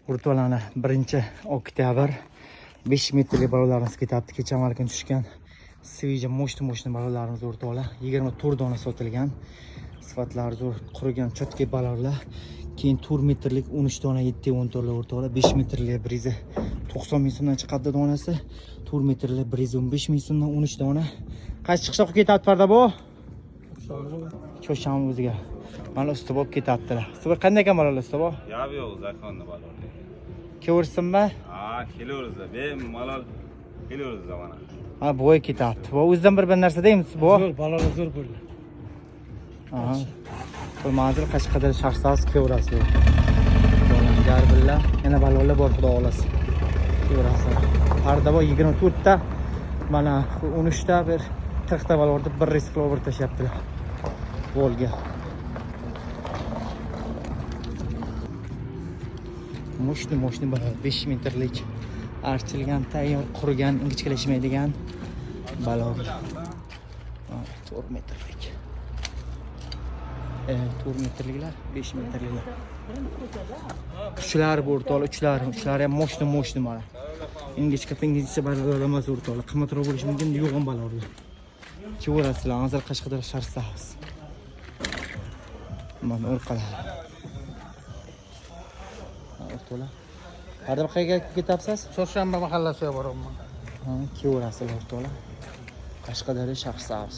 O'rtalana 1-oktyabr 5 metrli balolarimiz ketyapti. Kecha kun tushgan svija mo'shni balolarimiz o'rtoqlar 24 dona sotilgan. Sifatlari zo'r, qurigan cho'tka balolar. Keyin 4 metrlik 13 dona 7-10 torlar o'rtoqlar, 5 metrli briza 90 ming so'mdan chiqadi donasi, 4 metrli briza 15 ming so'mdan 13 dona. Qaysi chiqishga olib ketyapti parda bu? Cho'sham o'ziga. Mana usti bo'lib ketyaptilar. Usti qanday ekan balolar usti bu? Yo'q, yo'q, zakonni balolar. Keversinmi? Ha, kelamiz. Bemalol kelamiz mana. Ha, bo'y ketyapti. Bu o'zidan bir narsa deymiz bu. Zo'r, balolar zo'r bo'ldi. Aha. Bu manzil Qashqadaryo Shahrisabz kevrasi. Garbilla, yana balolar bor xudo xolasa. Kevrasi. Parda bor 24 ta. Mana 13 ta bir 40 ta balolarni bir riskla o'rib tashyaptilar. Volga. Mo'shni bor 5 metrlik archilgan, tayyor, qurigan, ingichkalashmaydigan balolar. 4 metrlik. 4 metrliklar, 5 metrliklar. Uchlar bu o'rtoqlar, uchlar ham mo'shni mana. Ingichka balolar emas o'rtoqlar. Qimmatroq bo'lishi mumkin, yo'g'on balolar. Kevrasizlar, hozir Qashqadaryo Shahrisabz. Mana o'rqalar. O'rtoqlar. Qadar qayerga ketyapsiz? Chorshanba mahallasiga boraman. Ha, kevrasizlar o'rtoqlar. Qashqadaryo Shahrisabz.